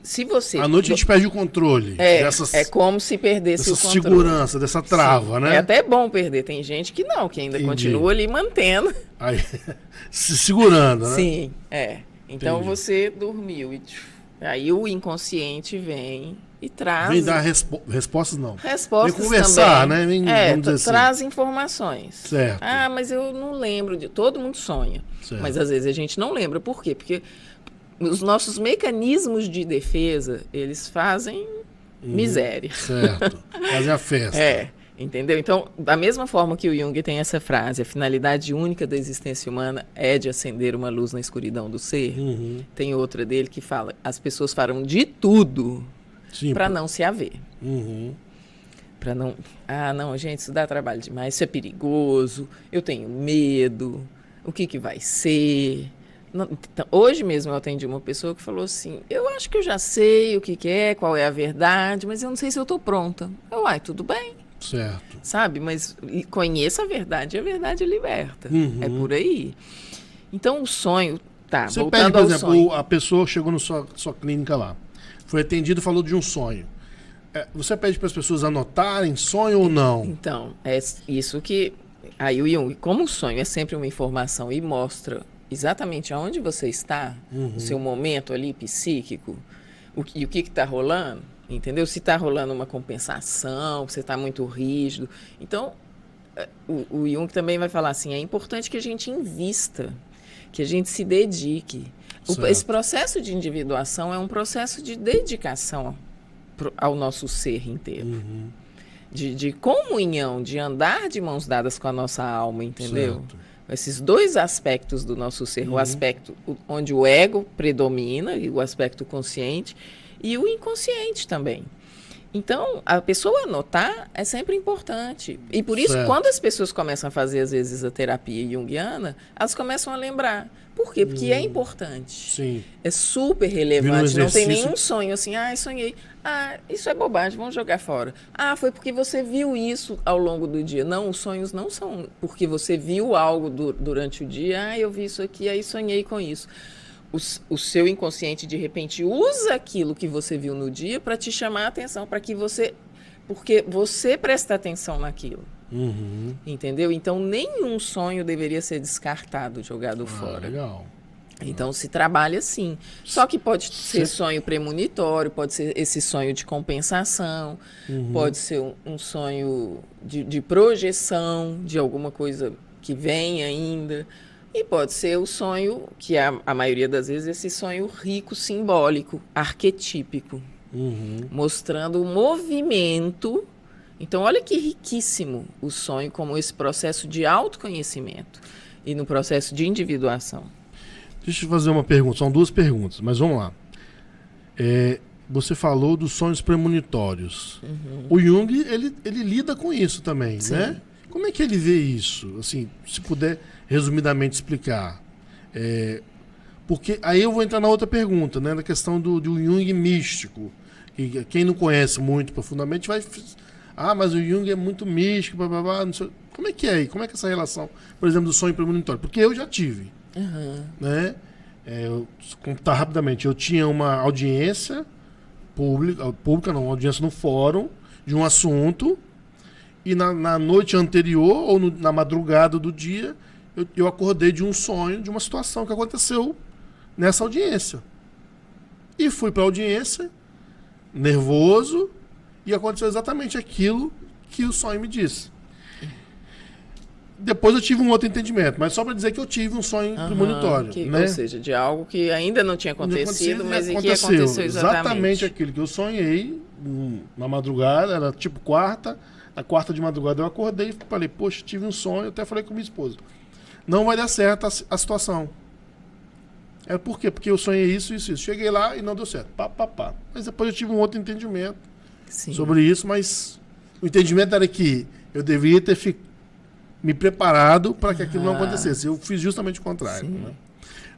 [SPEAKER 2] se você...
[SPEAKER 1] À noite a gente perde o controle.
[SPEAKER 2] É como se perdesse o controle.
[SPEAKER 1] Segurança, dessa trava, né?
[SPEAKER 2] É até bom perder, tem gente que não, que ainda continua ali mantendo.
[SPEAKER 1] Aí, se segurando, né?
[SPEAKER 2] Sim, Então você dormiu e... Aí o inconsciente vem e traz...
[SPEAKER 1] Vem dar respostas, não.
[SPEAKER 2] Respostas
[SPEAKER 1] vem conversar,
[SPEAKER 2] também.
[SPEAKER 1] né? Vamos dizer
[SPEAKER 2] traz
[SPEAKER 1] assim.
[SPEAKER 2] informações.
[SPEAKER 1] Certo.
[SPEAKER 2] Ah, mas eu não lembro de... Todo mundo sonha.
[SPEAKER 1] Certo.
[SPEAKER 2] Mas às vezes a gente não lembra. Por quê? Porque os nossos mecanismos de defesa, eles fazem miséria.
[SPEAKER 1] Certo. Fazem a festa.
[SPEAKER 2] Entendeu? Então, da mesma forma que o Jung tem essa frase, a finalidade única da existência humana é de acender uma luz na escuridão do ser, tem outra dele que fala, as pessoas farão de tudo para não se haver. Para não... Ah, não, gente, isso dá trabalho demais, isso é perigoso, eu tenho medo, o que vai ser... Não, então, hoje mesmo eu atendi uma pessoa que falou assim, eu acho que eu já sei o que é, qual é a verdade, mas eu não sei se eu estou pronta. Tudo bem.
[SPEAKER 1] Certo.
[SPEAKER 2] Sabe? Mas conheça a verdade liberta. É por aí. Então, o sonho... Tá,
[SPEAKER 1] você
[SPEAKER 2] voltando
[SPEAKER 1] pede, por
[SPEAKER 2] ao
[SPEAKER 1] exemplo,
[SPEAKER 2] sonho.
[SPEAKER 1] a pessoa chegou na sua clínica lá, foi atendido e falou de um sonho. Você pede para as pessoas anotarem sonho ou não?
[SPEAKER 2] Então, é isso que... Aí o Jung, como o sonho é sempre uma informação e mostra exatamente aonde você está, o seu momento ali psíquico, o que está rolando, entendeu? Se está rolando uma compensação, você está muito rígido. Então, o Jung também vai falar assim, é importante que a gente invista, que a gente se dedique. Esse processo de individuação é um processo de dedicação ao nosso ser inteiro. De comunhão, de andar de mãos dadas com a nossa alma, entendeu?
[SPEAKER 1] Certo.
[SPEAKER 2] Esses dois aspectos do nosso ser, o aspecto onde o ego predomina, e o aspecto consciente, e o inconsciente também. Então, a pessoa anotar é sempre importante. E por isso,
[SPEAKER 1] Certo.
[SPEAKER 2] quando as pessoas começam a fazer, às vezes, a terapia junguiana, elas começam a lembrar. Por quê? Porque é importante.
[SPEAKER 1] Sim.
[SPEAKER 2] É super
[SPEAKER 1] Vira um
[SPEAKER 2] relevante. Não tem
[SPEAKER 1] exercício.
[SPEAKER 2] nenhum sonho assim, sonhei. Isso é bobagem, vamos jogar fora. Foi porque você viu isso ao longo do dia. Não, os sonhos não são porque você viu algo durante o dia. Eu vi isso aqui, aí sonhei com isso. O seu inconsciente, de repente, usa aquilo que você viu no dia para te chamar a atenção, porque você presta atenção naquilo.
[SPEAKER 1] Uhum.
[SPEAKER 2] Entendeu? Então, nenhum sonho deveria ser descartado, jogado fora.
[SPEAKER 1] Legal.
[SPEAKER 2] Então, se trabalha assim. Só que pode ser sonho premonitório, pode ser esse sonho de compensação, pode ser um sonho de projeção de alguma coisa que vem ainda. E pode ser o sonho, que é a maioria das vezes, esse sonho rico, simbólico, arquetípico, mostrando o movimento. Então, olha que riquíssimo o sonho como esse processo de autoconhecimento e no processo de individuação.
[SPEAKER 1] Deixa eu fazer uma pergunta, são duas perguntas, mas vamos lá. Você falou dos sonhos premonitórios. O Jung, ele lida com isso também,
[SPEAKER 2] Sim.
[SPEAKER 1] né? Como é que ele vê isso? Assim, se puder resumidamente explicar. Porque aí eu vou entrar na outra pergunta, né? Na questão do Jung místico. E quem não conhece muito profundamente vai... mas o Jung é muito místico, blá, blá, blá, não sei. Como é que é aí? Como é que é essa relação, por exemplo, do sonho premonitório? Porque eu já tive. Né? Contar rapidamente, eu tinha uma audiência pública não, uma audiência no fórum de um assunto, e na noite anterior, ou na madrugada do dia, eu acordei de um sonho, de uma situação que aconteceu nessa audiência. E fui para a audiência, nervoso, e aconteceu exatamente aquilo que o sonho me disse. Depois eu tive um outro entendimento, mas só para dizer que eu tive um sonho premonitório. Né?
[SPEAKER 2] Ou seja, de algo que ainda não tinha acontecido, mas que
[SPEAKER 1] aconteceu
[SPEAKER 2] aconteceu exatamente
[SPEAKER 1] aquilo que eu sonhei na madrugada, era tipo quarta. Na quarta de madrugada eu acordei e falei, poxa, tive um sonho, até falei com minha esposa. Não vai dar certo a situação. Por quê? Porque eu sonhei isso. Cheguei lá e não deu certo. Pá. Mas depois eu tive um outro entendimento sobre isso, mas o entendimento era que eu deveria ter me preparado para que aquilo não acontecesse. Eu fiz justamente o contrário. Né?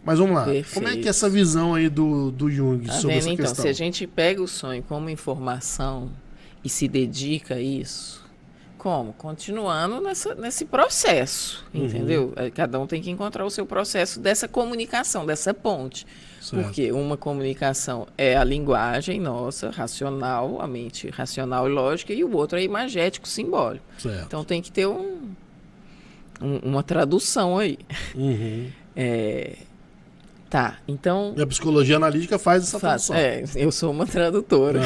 [SPEAKER 1] Mas vamos lá.
[SPEAKER 2] Perfeito.
[SPEAKER 1] Como é que é essa visão aí do Jung sobre essa
[SPEAKER 2] então,
[SPEAKER 1] questão?
[SPEAKER 2] Se a gente pega o sonho como informação e se dedica a isso, como? Continuando nesse processo, entendeu? Cada um tem que encontrar o seu processo dessa comunicação, dessa ponte.
[SPEAKER 1] Certo.
[SPEAKER 2] Porque uma comunicação é a linguagem nossa, racional, a mente racional e lógica, e o outro é imagético, simbólico.
[SPEAKER 1] Certo.
[SPEAKER 2] Então tem que ter uma tradução aí. Tá, então...
[SPEAKER 1] E a psicologia analítica faz essa tradução.
[SPEAKER 2] Eu sou uma tradutora.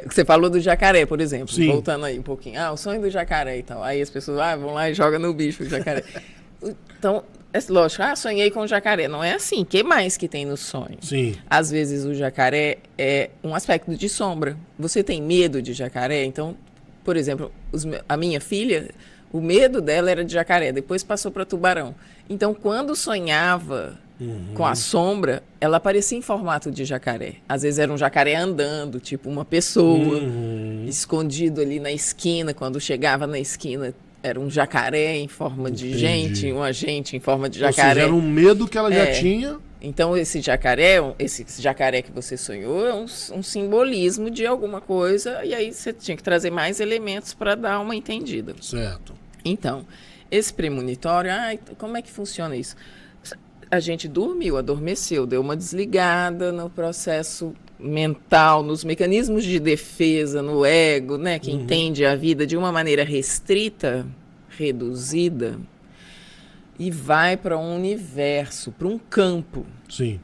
[SPEAKER 2] Você falou do jacaré, por exemplo.
[SPEAKER 1] Sim.
[SPEAKER 2] Voltando aí um pouquinho. O sonho do jacaré e tal. Aí as pessoas vão lá e jogam no bicho o jacaré. Então, é lógico, sonhei com o jacaré. Não é assim. O que mais que tem no sonho?
[SPEAKER 1] Sim.
[SPEAKER 2] Às vezes o jacaré é um aspecto de sombra. Você tem medo de jacaré? Então, por exemplo, a minha filha, o medo dela era de jacaré. Depois passou para tubarão. Então, quando sonhava com a sombra, ela aparecia em formato de jacaré. Às vezes era um jacaré andando, tipo uma pessoa, escondido ali na esquina. Quando chegava na esquina, era um jacaré em forma de gente, um agente em forma de jacaré.
[SPEAKER 1] Ou seja, era um medo que ela já tinha.
[SPEAKER 2] Então, esse jacaré que você sonhou é um simbolismo de alguma coisa, e aí você tinha que trazer mais elementos para dar uma entendida.
[SPEAKER 1] Certo.
[SPEAKER 2] Então, esse premonitório, como é que funciona isso? A gente dormiu, adormeceu, deu uma desligada no processo mental, nos mecanismos de defesa, no ego, né, que entende a vida de uma maneira restrita, reduzida, e vai para um universo, para um campo.
[SPEAKER 1] Sim.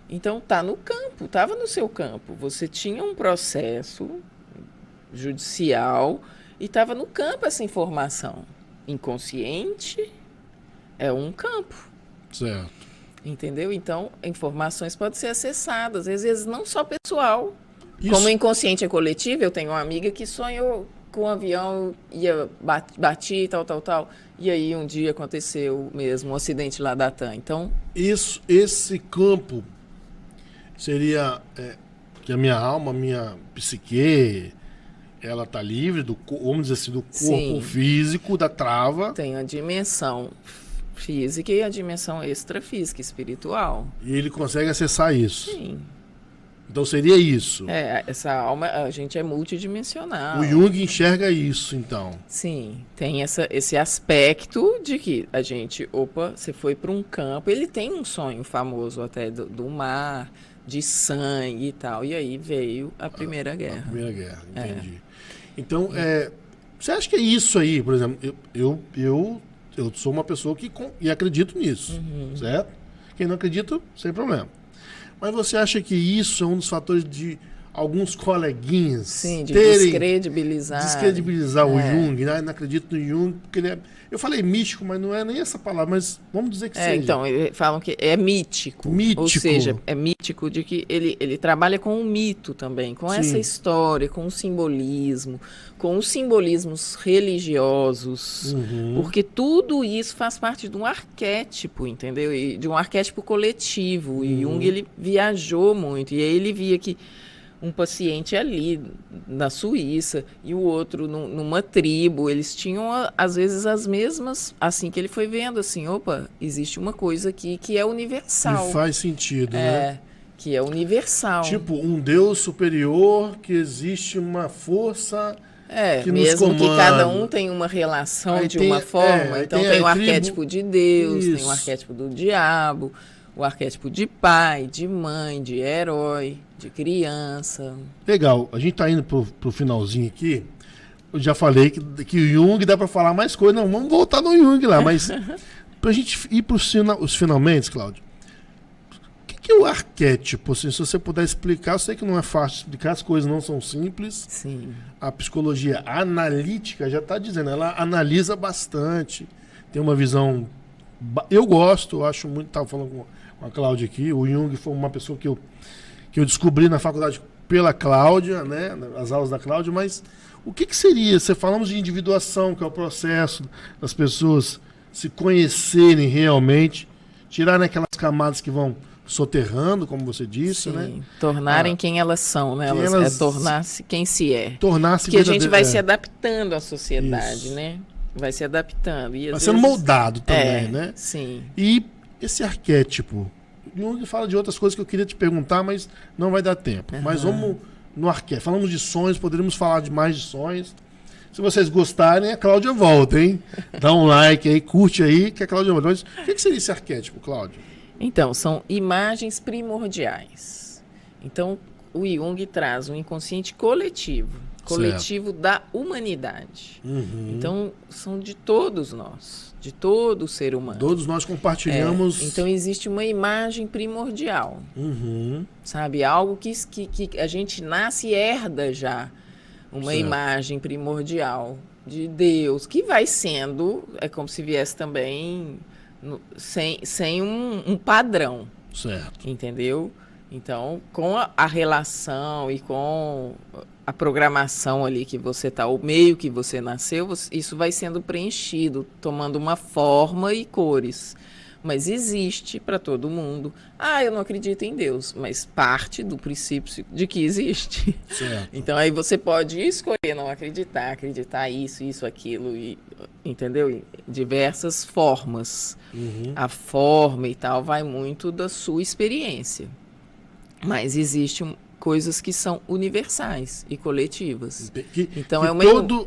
[SPEAKER 2] Então, tá no campo, estava no seu campo. Você tinha um processo judicial e estava no campo essa informação. Inconsciente é um campo.
[SPEAKER 1] Certo.
[SPEAKER 2] Entendeu? Então, informações podem ser acessadas, às vezes não só pessoal.
[SPEAKER 1] Isso.
[SPEAKER 2] Como o inconsciente é coletivo, eu tenho uma amiga que sonhou com um avião, bati, tal. E aí um dia aconteceu mesmo um acidente lá da TAM. Então,
[SPEAKER 1] esse campo seria Que a minha alma, a minha psique, ela tá livre do, vamos dizer assim, do corpo
[SPEAKER 2] Sim.
[SPEAKER 1] físico, da trava.
[SPEAKER 2] Tem a dimensão física e a dimensão extrafísica, espiritual.
[SPEAKER 1] E ele consegue acessar isso.
[SPEAKER 2] Sim.
[SPEAKER 1] Então seria isso.
[SPEAKER 2] Essa alma, a gente é multidimensional.
[SPEAKER 1] O Jung enxerga isso, então.
[SPEAKER 2] Sim, tem esse aspecto de que a gente, você foi para um campo, ele tem um sonho famoso até do mar, de sangue e tal, e aí veio a Primeira Guerra.
[SPEAKER 1] A Primeira Guerra, entendi. Então, você acha que é isso aí, por exemplo, eu sou uma pessoa e acredito nisso, certo? Quem não acredita, sem problema. Mas você acha que isso é um dos fatores de alguns coleguinhas
[SPEAKER 2] de
[SPEAKER 1] descredibilizar o Jung, né? Não acredito no Jung, porque ele é... Eu falei místico, mas não é nem essa palavra, mas vamos dizer que seja.
[SPEAKER 2] Então, falam que é mítico. Ou seja, é mítico de que ele trabalha com o mito também, com essa história, com o simbolismo, com os simbolismos religiosos, porque tudo isso faz parte de um arquétipo, entendeu? E de um arquétipo coletivo. E Jung, ele viajou muito, e aí ele via que um paciente ali na Suíça e o outro numa tribo, eles tinham às vezes as mesmas, assim que ele foi vendo, assim, existe uma coisa aqui que é universal.
[SPEAKER 1] E faz sentido, né?
[SPEAKER 2] Que é universal.
[SPEAKER 1] Tipo, um Deus superior, que existe uma força que
[SPEAKER 2] mesmo
[SPEAKER 1] nos comanda.
[SPEAKER 2] Que cada um tem uma relação aí de uma forma, então tem o arquétipo de Deus, tem o arquétipo do diabo, o arquétipo de pai, de mãe, de herói, de criança.
[SPEAKER 1] Legal, a gente tá indo pro finalzinho aqui. Eu já falei que o Jung dá para falar mais coisa. Não, vamos voltar no Jung lá, mas pra gente ir pros finalmente, Cláudio. O que é o arquétipo? Assim, se você puder explicar, eu sei que não é fácil explicar, as coisas não são simples.
[SPEAKER 2] Sim.
[SPEAKER 1] A psicologia analítica já está dizendo, ela analisa bastante, tem uma visão... Eu gosto, eu acho muito, estava falando com a Cláudia aqui, o Jung foi uma pessoa que eu descobri na faculdade pela Cláudia, né, as aulas da Cláudia, mas o que seria, se falamos de individuação, que é o processo das pessoas se conhecerem realmente, tirarem aquelas camadas que vão soterrando, como você disse, né?
[SPEAKER 2] Tornarem quem elas são, né? Tornar-se quem se é.
[SPEAKER 1] Tornar-se
[SPEAKER 2] que a gente vai se adaptando à sociedade, né? Vai se adaptando. E,
[SPEAKER 1] vai sendo moldado também, né?
[SPEAKER 2] Sim.
[SPEAKER 1] E esse arquétipo, Jung fala de outras coisas que eu queria te perguntar, mas não vai dar tempo. Mas vamos no arquétipo. Falamos de sonhos, poderíamos falar de mais de sonhos. Se vocês gostarem, a Cláudia volta, hein? Dá um like aí, curte aí, que a Cláudia volta. Mas o que seria esse arquétipo, Cláudia?
[SPEAKER 2] Então, são imagens primordiais. Então, o Jung traz um inconsciente coletivo da humanidade. Então, são de todos nós, de todo ser humano.
[SPEAKER 1] Todos nós compartilhamos...
[SPEAKER 2] Então, existe uma imagem primordial, sabe? Algo que a gente nasce e herda já, uma imagem primordial de Deus, que vai sendo, é como se viesse também... Sem um padrão.
[SPEAKER 1] Certo.
[SPEAKER 2] Entendeu? Então, com a relação e com a programação ali que você está, o meio que você nasceu, isso vai sendo preenchido, tomando uma forma e cores. Mas existe para todo mundo. Eu não acredito em Deus, mas parte do princípio de que existe.
[SPEAKER 1] Certo.
[SPEAKER 2] Então aí você pode escolher não acreditar isso, aquilo, entendeu? Em diversas formas. A forma e tal vai muito da sua experiência. Mas existem coisas que são universais e coletivas. Então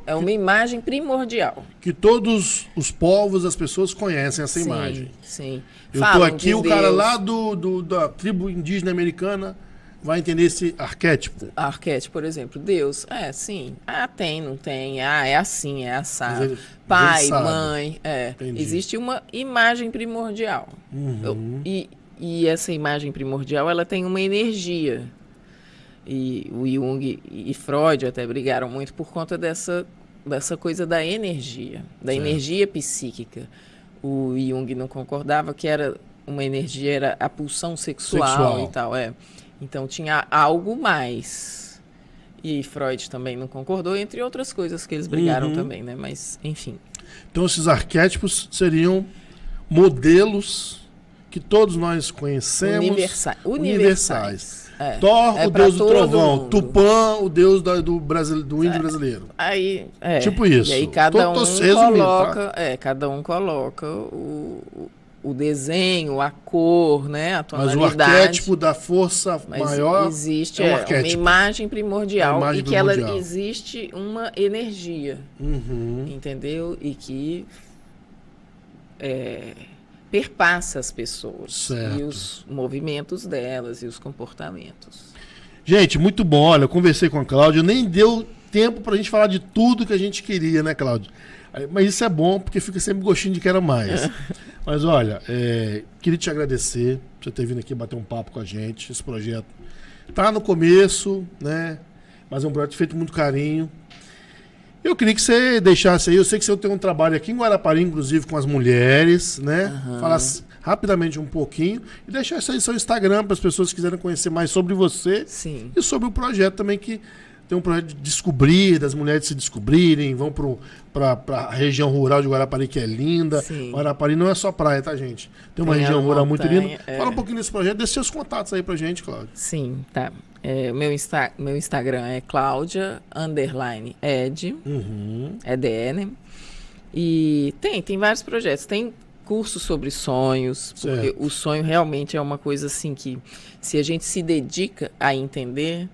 [SPEAKER 2] é uma imagem primordial.
[SPEAKER 1] Que todos os povos, as pessoas conhecem essa imagem.
[SPEAKER 2] Sim.
[SPEAKER 1] Eu estou aqui, o cara lá da tribo indígena americana vai entender esse arquétipo.
[SPEAKER 2] Arquétipo, por exemplo, Deus. Sim. Tem, não tem. É assim, é assado.
[SPEAKER 1] Pai,
[SPEAKER 2] mãe. Existe uma imagem primordial. E essa imagem primordial, ela tem uma energia. E o Jung e Freud até brigaram muito por conta dessa coisa da energia, da energia psíquica. O Jung não concordava que era uma energia, era a pulsão sexual. E tal. Então tinha algo mais. E Freud também não concordou, entre outras coisas que eles brigaram também, né? Mas, enfim.
[SPEAKER 1] Então esses arquétipos seriam modelos que todos nós conhecemos.
[SPEAKER 2] Universais.
[SPEAKER 1] Thor, o deus do trovão.
[SPEAKER 2] mundo.
[SPEAKER 1] Tupã, o deus do índio brasileiro.
[SPEAKER 2] Aí,
[SPEAKER 1] tipo isso.
[SPEAKER 2] E aí cada
[SPEAKER 1] Tô
[SPEAKER 2] um
[SPEAKER 1] resumindo,
[SPEAKER 2] coloca,
[SPEAKER 1] tá?
[SPEAKER 2] cada um coloca o desenho, a cor, né, a
[SPEAKER 1] Mas
[SPEAKER 2] tonalidade.
[SPEAKER 1] o arquétipo da força maior
[SPEAKER 2] existe
[SPEAKER 1] é um
[SPEAKER 2] uma
[SPEAKER 1] arquétipo.
[SPEAKER 2] imagem primordial
[SPEAKER 1] A imagem
[SPEAKER 2] e que ela
[SPEAKER 1] primordial.
[SPEAKER 2] existe uma energia, entendeu? E que perpassa as pessoas
[SPEAKER 1] Certo.
[SPEAKER 2] e os movimentos delas e os comportamentos.
[SPEAKER 1] Gente, muito bom. Olha, eu conversei com a Cláudia, nem deu tempo pra gente falar de tudo que a gente queria, né, Cláudia? Mas isso é bom, porque fica sempre gostinho de quero mais. Mas olha, queria te agradecer por você ter vindo aqui bater um papo com a gente. Esse projeto tá no começo, né? Mas é um projeto feito com muito carinho. Eu queria que você deixasse aí, eu sei que você tem um trabalho aqui em Guarapari, inclusive com as mulheres, né? Falasse rapidamente um pouquinho e deixasse aí seu Instagram para as pessoas que quiserem conhecer mais sobre você.
[SPEAKER 2] Sim.
[SPEAKER 1] E sobre o projeto também, que tem um projeto de descobrir, das mulheres se descobrirem, vão para a região rural de Guarapari, que é linda.
[SPEAKER 2] Sim.
[SPEAKER 1] Guarapari não é só praia, tá, gente? Tem uma
[SPEAKER 2] Tem a
[SPEAKER 1] região rural muito
[SPEAKER 2] montanha,
[SPEAKER 1] linda. Fala um pouquinho desse projeto, deixa seus contatos aí pra gente, Cláudia.
[SPEAKER 2] Sim, tá. Meu Instagram é Claudia_Ed, EDE, né? E tem vários projetos. Tem cursos sobre sonhos, porque
[SPEAKER 1] Certo.
[SPEAKER 2] o sonho realmente é uma coisa assim que, se a gente se dedica a entender,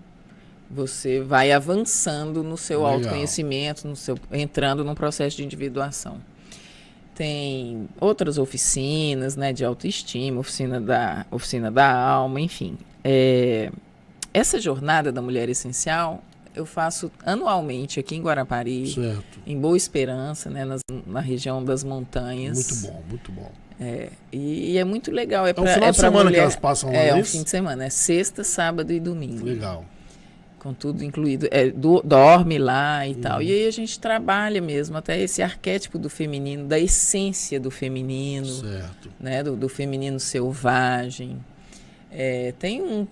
[SPEAKER 2] você vai avançando no seu
[SPEAKER 1] Legal.
[SPEAKER 2] autoconhecimento, entrando num processo de individuação. Tem outras oficinas, né, de autoestima, oficina da alma, enfim. Essa jornada da mulher essencial eu faço anualmente aqui em Guarapari,
[SPEAKER 1] Certo.
[SPEAKER 2] em Boa Esperança, né, na região das montanhas.
[SPEAKER 1] Muito bom, muito bom.
[SPEAKER 2] E é muito legal.
[SPEAKER 1] É um final de semana que elas passam lá,
[SPEAKER 2] É
[SPEAKER 1] não é
[SPEAKER 2] um
[SPEAKER 1] isso?
[SPEAKER 2] fim de semana, é sexta, sábado e domingo.
[SPEAKER 1] Legal.
[SPEAKER 2] Com tudo incluído. Dorme lá e tal. E aí a gente trabalha mesmo até esse arquétipo do feminino, da essência do feminino,
[SPEAKER 1] Certo.
[SPEAKER 2] né, do feminino selvagem. Tem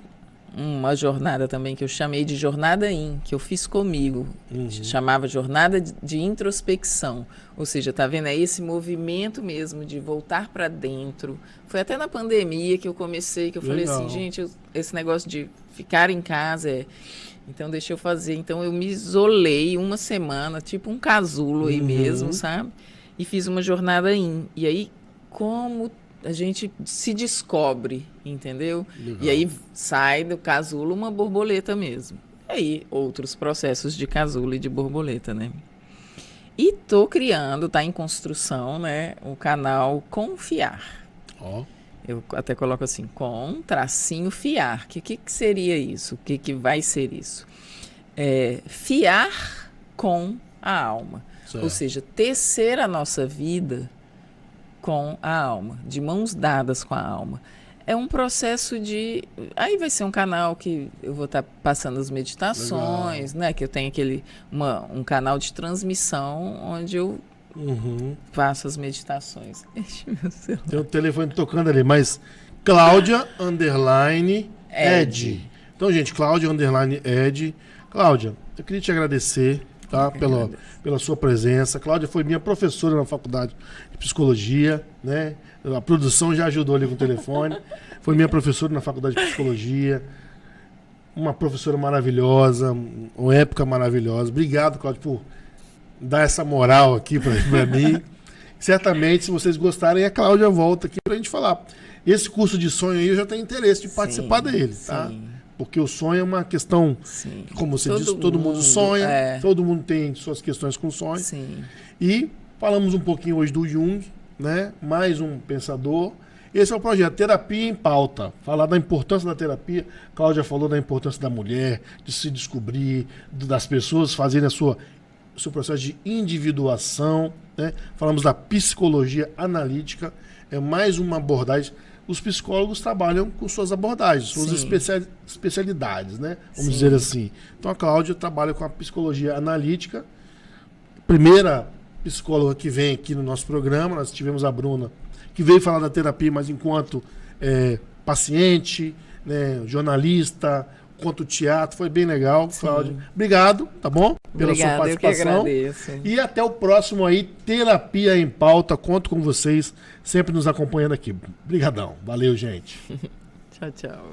[SPEAKER 2] uma jornada também que eu chamei de Jornada que eu fiz comigo. Chamava Jornada de Introspecção. Ou seja, tá vendo? É esse movimento mesmo de voltar para dentro. Foi até na pandemia que eu comecei, que eu falei assim, gente, esse negócio de ficar em casa então deixa eu fazer. Então eu me isolei uma semana, tipo um casulo aí mesmo, sabe? E fiz uma jornada E aí, como a gente se descobre, entendeu?
[SPEAKER 1] Legal.
[SPEAKER 2] E aí sai do casulo uma borboleta mesmo. E aí outros processos de casulo e de borboleta, né? E tô criando, tá em construção, né, o canal Confiar.
[SPEAKER 1] Ó.
[SPEAKER 2] Eu até coloco assim, _fiar. Que seria isso? O que vai ser isso? Fiar com a alma.
[SPEAKER 1] Certo.
[SPEAKER 2] Ou seja, tecer a nossa vida com a alma, de mãos dadas com a alma. É um processo de... Aí vai ser um canal que eu vou estar passando as meditações, né? Que eu tenho um canal de transmissão onde eu faço as meditações.
[SPEAKER 1] Tem o telefone tocando ali, mas Cláudia_Ed. Então, gente, Cláudia_Ed. Cláudia, eu queria te agradecer, tá? Pela sua presença. Cláudia foi minha professora na faculdade de psicologia, né? A produção já ajudou ali com o telefone. Foi minha professora na faculdade de psicologia. Uma professora maravilhosa, uma época maravilhosa. Obrigado, Cláudia, por dar essa moral aqui pra mim. Certamente, se vocês gostarem, a Cláudia volta aqui pra gente falar. Esse curso de sonho aí, eu já tenho interesse de participar dele, tá?
[SPEAKER 2] Sim.
[SPEAKER 1] Porque o sonho é uma questão, como você disse, todo mundo sonha, todo mundo tem suas questões com sonho.
[SPEAKER 2] Sim.
[SPEAKER 1] E falamos um pouquinho hoje do Jung, né? Mais um pensador. Esse é o projeto Terapia em Pauta. Falar da importância da terapia. Cláudia falou da importância da mulher, de se descobrir, das pessoas fazerem o seu processo de individuação, né? Falamos da psicologia analítica. É mais uma abordagem. Os psicólogos trabalham com suas abordagens, suas especialidades, né? Vamos dizer assim. Então a Cláudia trabalha com a psicologia analítica. Primeira psicóloga que vem aqui no nosso programa. Nós tivemos a Bruna, que veio falar da terapia, mas enquanto paciente, né, jornalista, quanto teatro. Foi bem legal, Cláudia. Obrigado, tá bom? Pela sua participação.
[SPEAKER 2] Eu que agradeço.
[SPEAKER 1] E até o próximo aí, Terapia em Pauta. Conto com vocês, sempre nos acompanhando aqui. Obrigadão. Valeu, gente.
[SPEAKER 2] Tchau, tchau.